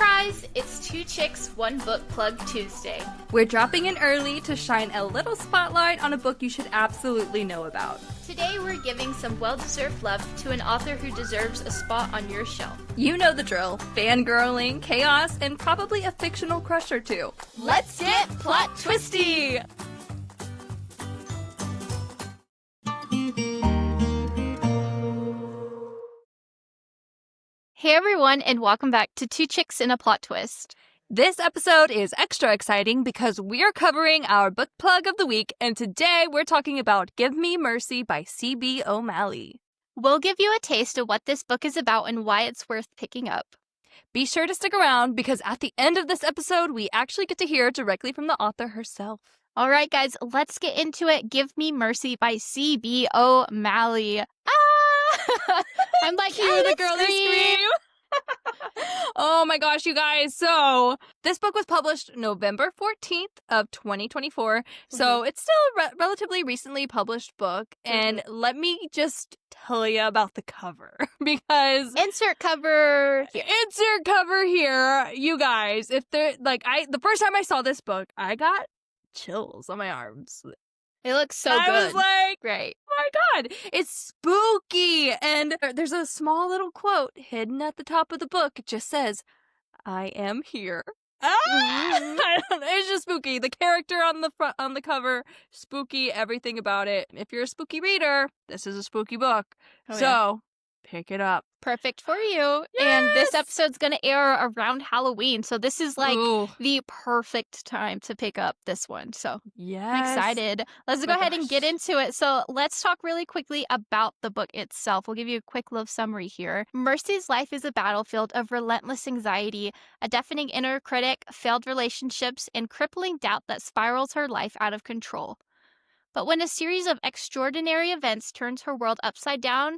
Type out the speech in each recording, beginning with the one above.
Surprise! It's Two Chicks, One Book Plug Tuesday. We're dropping in early to shine a little spotlight on a book you should absolutely know about. Today we're giving some well-deserved love to an author who deserves a spot on your shelf. You know the drill. Fangirling, chaos, and probably a fictional crush or two. Let's get plot twisty! Hey everyone, and welcome back to Two Chicks and a Plot Twist. This episode is extra exciting because we are covering our book plug of the week, and today we're talking about Give Me Mercy by C.B. O'Malley. We'll give you a taste of what this book is about and why it's worth picking up. Be sure to stick around because at the end of this episode, we actually get to hear directly from the author herself. All right, guys, let's get into it. Give Me Mercy by C.B. O'Malley. Ah! I'm like, Cue the girly scream. Oh my gosh, you guys. So this book was published November 14th of 2024. So it's still a relatively recently published book. And let me just tell you about the cover because Insert cover here. You guys, if they're like, the first time I saw this book, I got chills on my arms. It looks so good. I was like, right. Oh my god, it's spooky. And there's a small little quote hidden at the top of the book. It just says, I am here. It's just spooky. The character on the front, on the cover, spooky, everything about it. If you're a spooky reader, this is a spooky book. So pick it up. Perfect for you. Yes! And this episode's going to air around Halloween. So this is like the perfect time to pick up this one. So I'm excited. Let's go ahead and get into it. So let's talk really quickly about the book itself. We'll give you a quick little summary here. Mercy's life is a battlefield of relentless anxiety, a deafening inner critic, failed relationships, and crippling doubt that spirals her life out of control. But when a series of extraordinary events turns her world upside down,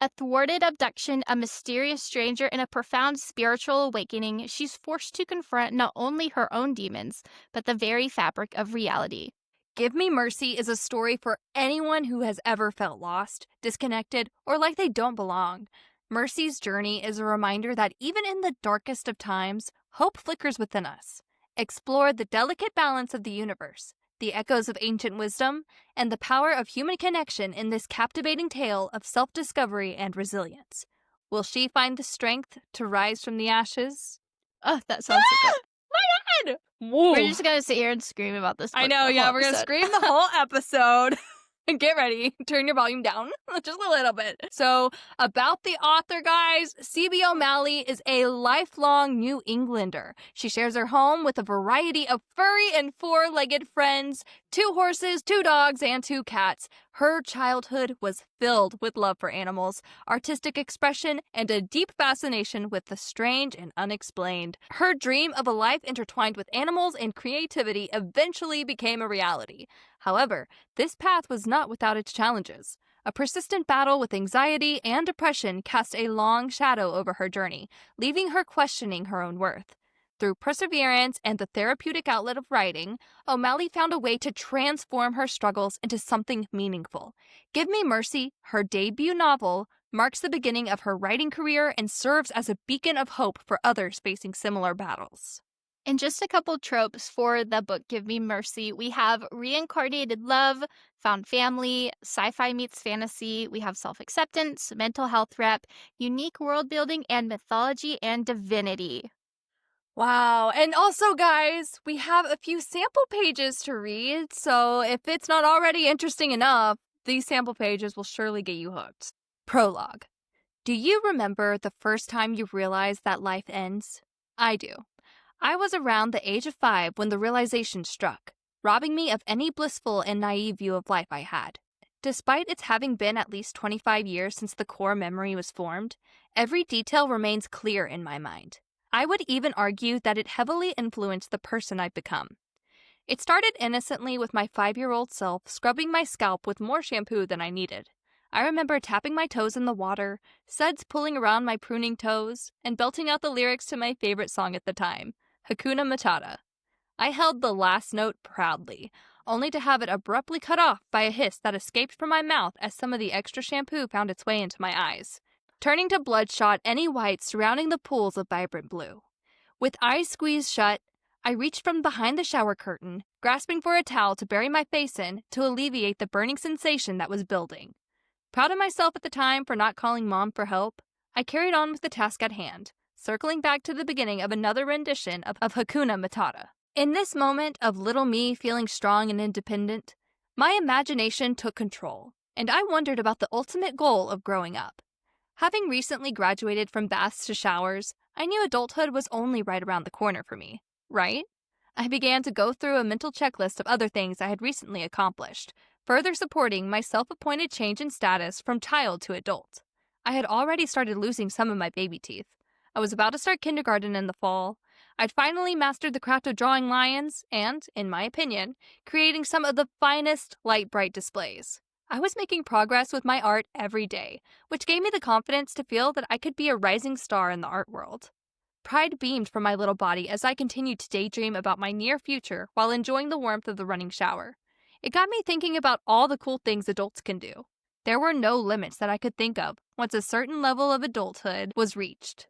a thwarted abduction, a mysterious stranger, and a profound spiritual awakening, she's forced to confront not only her own demons, but the very fabric of reality. Give Me Mercy is a story for anyone who has ever felt lost, disconnected, or like they don't belong. Mercy's journey is a reminder that even in the darkest of times, hope flickers within us. Explore the delicate balance of the universe, the echoes of ancient wisdom, and the power of human connection in this captivating tale of self-discovery and resilience. Will she find the strength to rise from the ashes? Oh, that sounds so good. My God! Whoa. We're just going to sit here and scream about this book. I know, yeah, we're going to scream the whole episode. Get ready. Turn your volume down just a little bit. So, about the author, guys, C.B. O'Malley is a lifelong New Englander. She shares her home with a variety of furry and four-legged friends, 2 horses, 2 dogs, and 2 cats. Her childhood was filled with love for animals, artistic expression, and a deep fascination with the strange and unexplained. Her dream of a life intertwined with animals and creativity eventually became a reality. However, this path was not without its challenges. A persistent battle with anxiety and depression cast a long shadow over her journey, leaving her questioning her own worth. Through perseverance and the therapeutic outlet of writing, O'Malley found a way to transform her struggles into something meaningful. Give Me Mercy, her debut novel, marks the beginning of her writing career and serves as a beacon of hope for others facing similar battles. And just a couple tropes for the book Give Me Mercy. We have reincarnated love, found family, sci-fi meets fantasy. We have self-acceptance, mental health rep, unique world building, and mythology and divinity. Wow. And also, guys, we have a few sample pages to read. So if it's not already interesting enough, these sample pages will surely get you hooked. Prologue. Do you remember the first time you realized that life ends? I do. I was around the age of 5 when the realization struck, robbing me of any blissful and naive view of life I had. Despite its having been at least 25 years since the core memory was formed, every detail remains clear in my mind. I would even argue that it heavily influenced the person I've become. It started innocently with my 5-year-old self scrubbing my scalp with more shampoo than I needed. I remember tapping my toes in the water, suds pulling around my pruning toes, and belting out the lyrics to my favorite song at the time, Hakuna Matata. I held the last note proudly, only to have it abruptly cut off by a hiss that escaped from my mouth as some of the extra shampoo found its way into my eyes, turning to bloodshot any whites surrounding the pools of vibrant blue. With eyes squeezed shut, I reached from behind the shower curtain, grasping for a towel to bury my face in to alleviate the burning sensation that was building. Proud of myself at the time for not calling Mom for help, I carried on with the task at hand, circling back to the beginning of another rendition of Hakuna Matata. In this moment of little me feeling strong and independent, my imagination took control, and I wondered about the ultimate goal of growing up. Having recently graduated from baths to showers, I knew adulthood was only right around the corner for me, right? I began to go through a mental checklist of other things I had recently accomplished, further supporting my self-appointed change in status from child to adult. I had already started losing some of my baby teeth. I was about to start kindergarten in the fall. I'd finally mastered the craft of drawing lions and, in my opinion, creating some of the finest light bright displays. I was making progress with my art every day, which gave me the confidence to feel that I could be a rising star in the art world. Pride beamed from my little body as I continued to daydream about my near future while enjoying the warmth of the running shower. It got me thinking about all the cool things adults can do. There were no limits that I could think of once a certain level of adulthood was reached.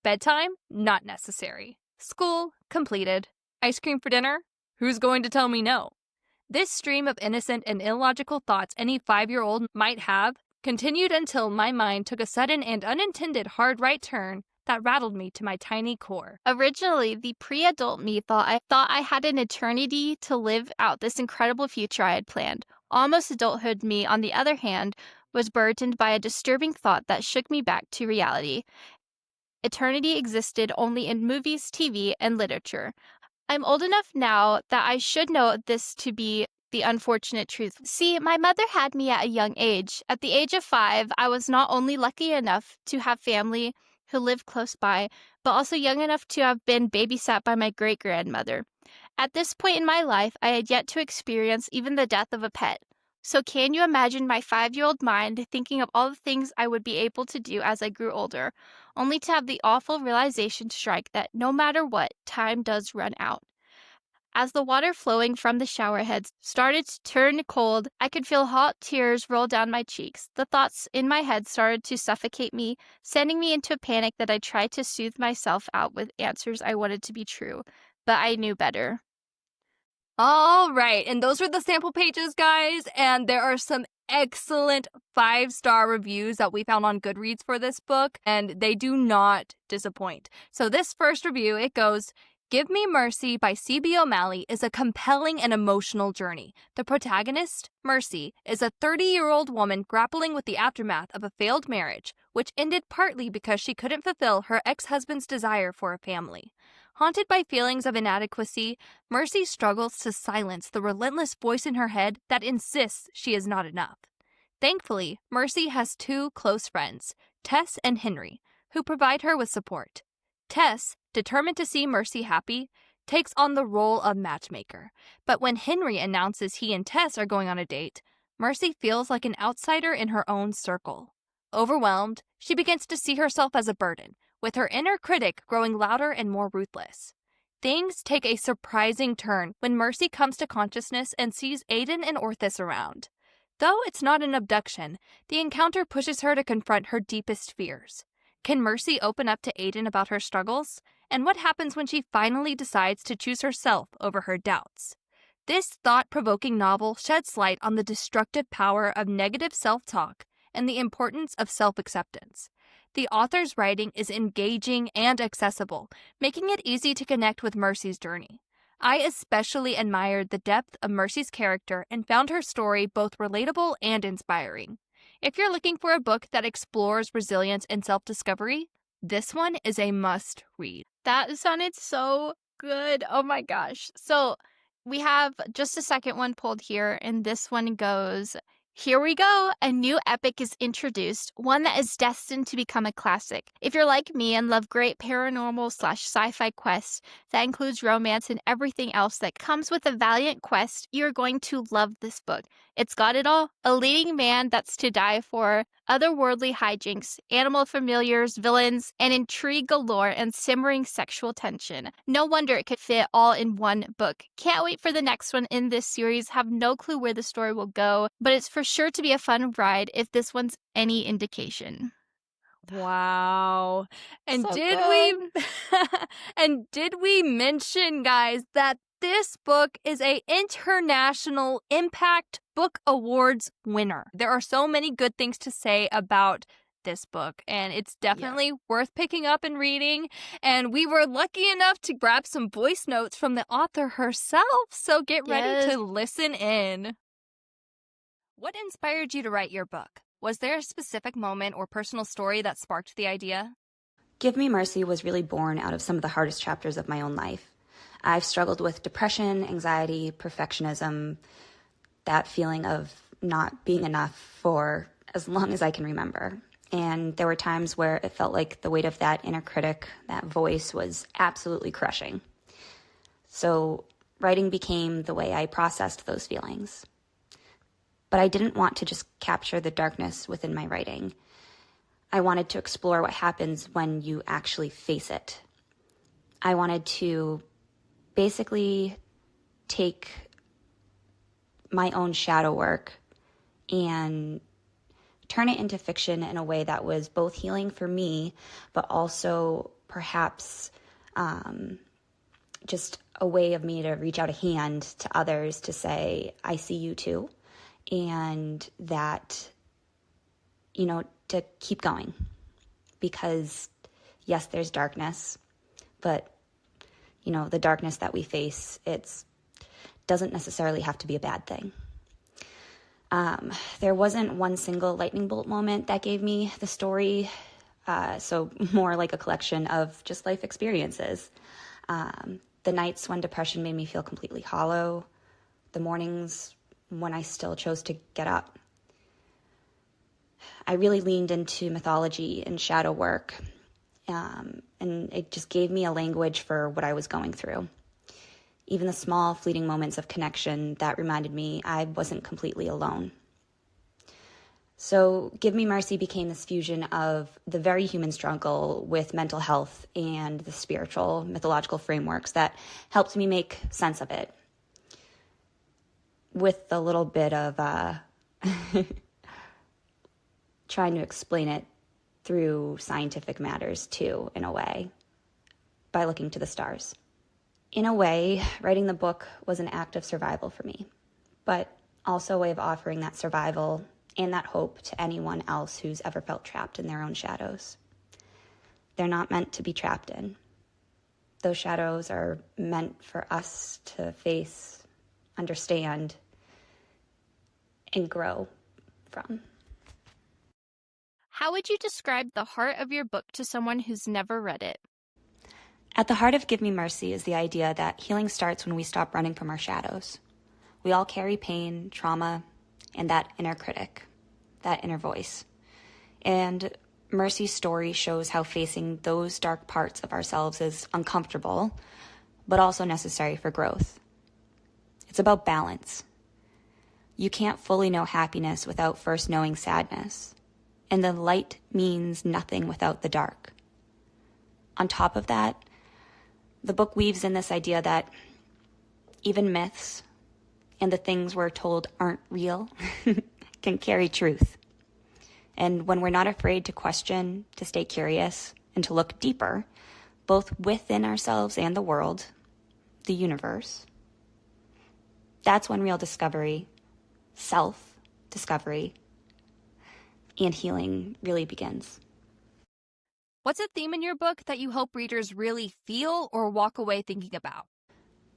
Bedtime? Not necessary. School? Completed. Ice cream for dinner? Who's going to tell me no? This stream of innocent and illogical thoughts any 5-year-old might have continued until my mind took a sudden and unintended hard right turn that rattled me to my tiny core. Originally, the pre-adult me thought I had an eternity to live out this incredible future I had planned. Almost adulthood me, on the other hand, was burdened by a disturbing thought that shook me back to reality. Eternity existed only in movies, TV, and literature. I'm old enough now that I should know this to be the unfortunate truth. See, my mother had me at a young age. At the age of 5, I was not only lucky enough to have family who lived close by, but also young enough to have been babysat by my great-grandmother. At this point in my life, I had yet to experience even the death of a pet. So can you imagine my 5-year-old mind thinking of all the things I would be able to do as I grew older, only to have the awful realization strike that no matter what, time does run out. As the water flowing from the shower heads started to turn cold, I could feel hot tears roll down my cheeks. The thoughts in my head started to suffocate me, sending me into a panic that I tried to soothe myself out with answers I wanted to be true, but I knew better. All right, and those were the sample pages, guys, and there are some excellent 5-star reviews that we found on Goodreads for this book, and they do not disappoint. So this first review, it goes, Give Me Mercy by C.B. O'Malley is a compelling and emotional journey. The protagonist, Mercy, is a 30-year-old woman grappling with the aftermath of a failed marriage, which ended partly because she couldn't fulfill her ex-husband's desire for a family. Haunted by feelings of inadequacy, Mercy struggles to silence the relentless voice in her head that insists she is not enough. Thankfully, Mercy has 2 close friends, Tess and Henry, who provide her with support. Tess, determined to see Mercy happy, takes on the role of matchmaker. But when Henry announces he and Tess are going on a date, Mercy feels like an outsider in her own circle. Overwhelmed, she begins to see herself as a burden, with her inner critic growing louder and more ruthless. Things take a surprising turn when Mercy comes to consciousness and sees Aiden and Orthus around. Though it's not an abduction, the encounter pushes her to confront her deepest fears. Can Mercy open up to Aiden about her struggles? And what happens when she finally decides to choose herself over her doubts? This thought-provoking novel sheds light on the destructive power of negative self-talk and the importance of self-acceptance. The author's writing is engaging and accessible, making it easy to connect with Mercy's journey. I especially admired the depth of Mercy's character and found her story both relatable and inspiring. If you're looking for a book that explores resilience and self-discovery, this one is a must-read. That sounded so good. Oh my gosh. So we have just a second one pulled here, and this one goes, Here we go. A new epic is introduced, one that is destined to become a classic. If you're like me and love great paranormal/sci-fi quests that includes romance and everything else that comes with a valiant quest, you're going to love this book. It's got it all. A leading man that's to die for, otherworldly hijinks, animal familiars, villains, and intrigue galore and simmering sexual tension. No wonder it could fit all in one book. Can't wait for the next one in this series. Have no clue where the story will go, but it's for sure to be a fun ride if this one's any indication. Wow. And So did good. we and did we mention, guys, that this book is a International Impact Book Awards winner? There are so many good things to say about this book, and it's definitely worth picking up and reading. And we were lucky enough to grab some voice notes from the author herself, so get ready to listen in. What inspired you to write your book? Was there a specific moment or personal story that sparked the idea? Give Me Mercy was really born out of some of the hardest chapters of my own life. I've struggled with depression, anxiety, perfectionism, that feeling of not being enough for as long as I can remember. And there were times where it felt like the weight of that inner critic, that voice, was absolutely crushing. So writing became the way I processed those feelings. But I didn't want to just capture the darkness within my writing. I wanted to explore what happens when you actually face it. I wanted to basically take my own shadow work and turn it into fiction in a way that was both healing for me, but also perhaps just a way of me to reach out a hand to others to say, I see you too, and that, to keep going. Because yes, there's darkness, but the darkness that we face, it doesn't necessarily have to be a bad thing. There wasn't one single lightning bolt moment that gave me the story, so more like a collection of just life experiences. The nights when depression made me feel completely hollow, the mornings when I still chose to get up. I really leaned into mythology and shadow work, and it just gave me a language for what I was going through. Even the small, fleeting moments of connection that reminded me I wasn't completely alone. So Give Me Mercy became this fusion of the very human struggle with mental health and the spiritual, mythological frameworks that helped me make sense of it, with a little bit of trying to explain it through scientific matters too, in a way, by looking to the stars. In a way, writing the book was an act of survival for me, but also a way of offering that survival and that hope to anyone else who's ever felt trapped in their own shadows. They're not meant to be trapped in. Those shadows are meant for us to face, understand, and grow from. How would you describe the heart of your book to someone who's never read it? At the heart of Give Me Mercy is the idea that healing starts when we stop running from our shadows. We all carry pain, trauma, and that inner critic, that inner voice. And Mercy's story shows how facing those dark parts of ourselves is uncomfortable, but also necessary for growth. It's about balance. You can't fully know happiness without first knowing sadness. And the light means nothing without the dark. On top of that, the book weaves in this idea that even myths and the things we're told aren't real can carry truth. And when we're not afraid to question, to stay curious, and to look deeper, both within ourselves and the world, the universe, that's when real discovery, self-discovery, and healing really begins. What's a theme in your book that you hope readers really feel or walk away thinking about?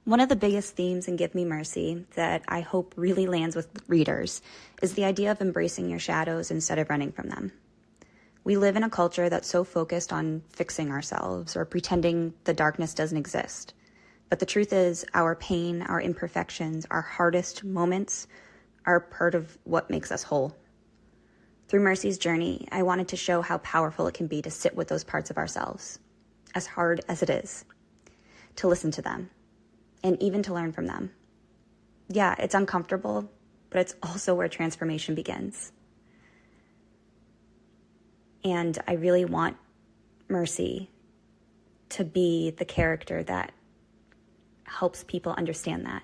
One of the biggest themes in Give Me Mercy that I hope really lands with readers is the idea of embracing your shadows instead of running from them. We live in a culture that's so focused on fixing ourselves or pretending the darkness doesn't exist. But the truth is, our pain, our imperfections, our hardest moments are part of what makes us whole. Through Mercy's journey, I wanted to show how powerful it can be to sit with those parts of ourselves, as hard as it is, to listen to them, and even to learn from them. Yeah, it's uncomfortable, but it's also where transformation begins. And I really want Mercy to be the character that helps people understand that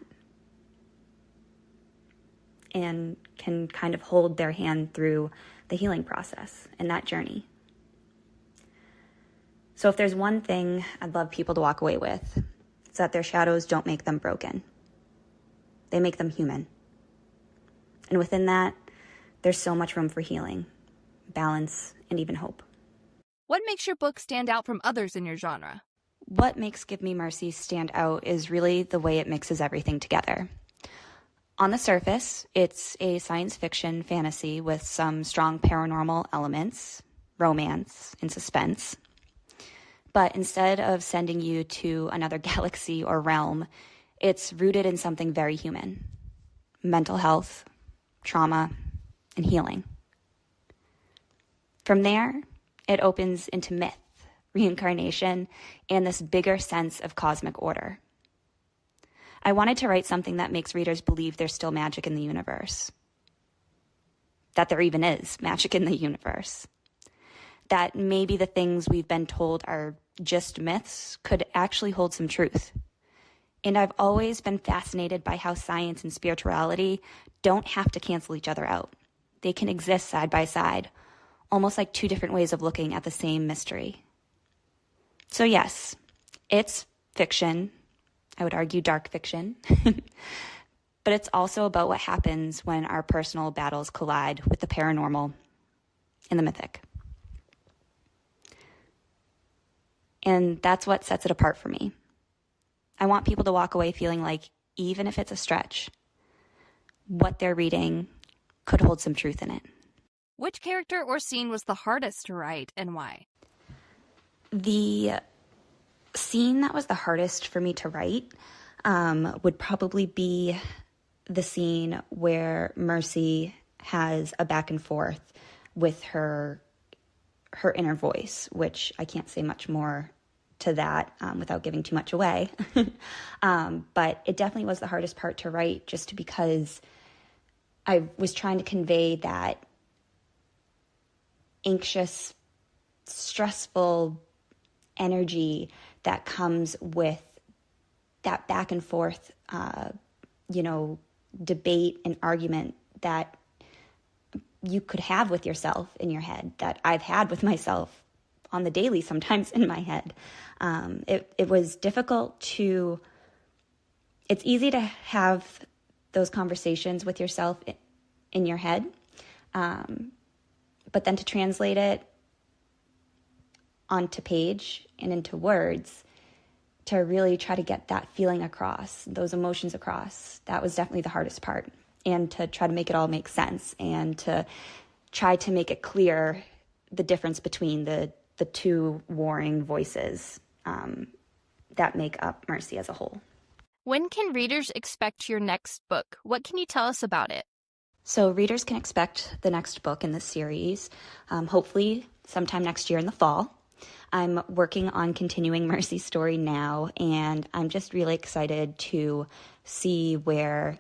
and can kind of hold their hand through the healing process and that journey. So if there's one thing I'd love people to walk away with, it's that their shadows don't make them broken. They make them human. And within that, there's so much room for healing, balance, and even hope. What makes your book stand out from others in your genre? What makes Give Me Mercy stand out is really the way it mixes everything together. On the surface, it's a science fiction fantasy with some strong paranormal elements, romance, and suspense. But instead of sending you to another galaxy or realm, it's rooted in something very human: mental health, trauma, and healing. From there, it opens into myth, reincarnation, and this bigger sense of cosmic order. I wanted to write something that makes readers believe there's still magic in the universe, that there even is magic in the universe, that maybe the things we've been told are just myths could actually hold some truth. And I've always been fascinated by how science and spirituality don't have to cancel each other out. They can exist side by side, almost like two different ways of looking at the same mystery. So yes, it's fiction. I would argue dark fiction. But it's also about what happens when our personal battles collide with the paranormal and the mythic. And that's what sets it apart for me. I want people to walk away feeling like, even if it's a stretch, what they're reading could hold some truth in it. Which character or scene was the hardest to write and why? The scene that was the hardest for me to write would probably be the scene where Mercy has a back and forth with her inner voice, which I can't say much more to that without giving too much away. But it definitely was the hardest part to write, just because I was trying to convey that anxious, stressful energy that comes with that back and forth, debate and argument that you could have with yourself in your head, that I've had with myself on the daily, sometimes in my head. It was difficult to, it's easy to have those conversations with yourself in your head, but then to translate it onto page and into words, to really try to get that feeling across, those emotions across, that was definitely the hardest part. And to try to make it all make sense, and to try to make it clear the difference between the two warring voices that make up Mercy as a whole. When can readers expect your next book? What can you tell us about it? So readers can expect the next book in this series, hopefully sometime next year in the fall. I'm working on continuing Mercy's story now, and I'm just really excited to see where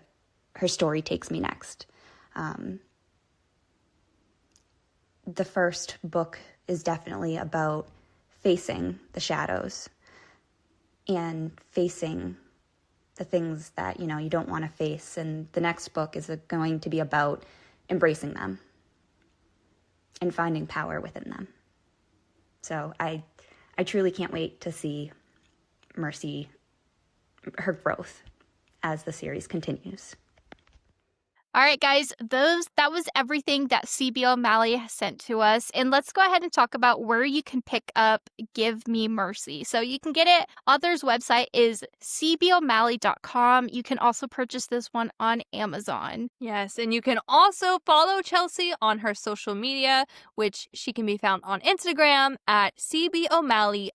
her story takes me next. The first book is definitely about facing the shadows and facing the things that, you don't want to face. And the next book is going to be about embracing them and finding power within them. So I truly can't wait to see Mercy, her growth as the series continues. All right, guys, that was everything that C.B. O'Malley has sent to us. And let's go ahead and talk about where you can pick up Give Me Mercy. So you can get it. Author's website is cbomalley.com. You can also purchase this one on Amazon. Yes, and you can also follow Chelsea on her social media, which she can be found on Instagram at cbomalley_author.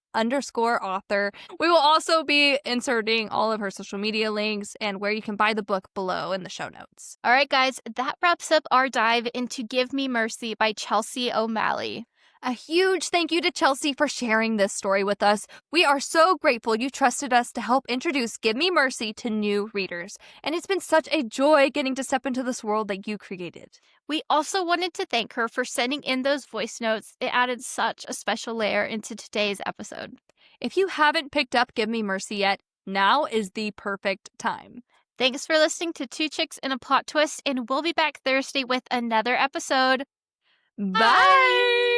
We will also be inserting all of her social media links and where you can buy the book below in the show notes. All right, guys, that wraps up our dive into Give Me Mercy by Chelsea O'Malley. A huge thank you to Chelsea for sharing this story with us. We are so grateful you trusted us to help introduce Give Me Mercy to new readers. And it's been such a joy getting to step into this world that you created. We also wanted to thank her for sending in those voice notes. It added such a special layer into today's episode. If you haven't picked up Give Me Mercy yet, now is the perfect time. Thanks for listening to Two Chicks and a Plot Twist, and we'll be back Thursday with another episode. Bye!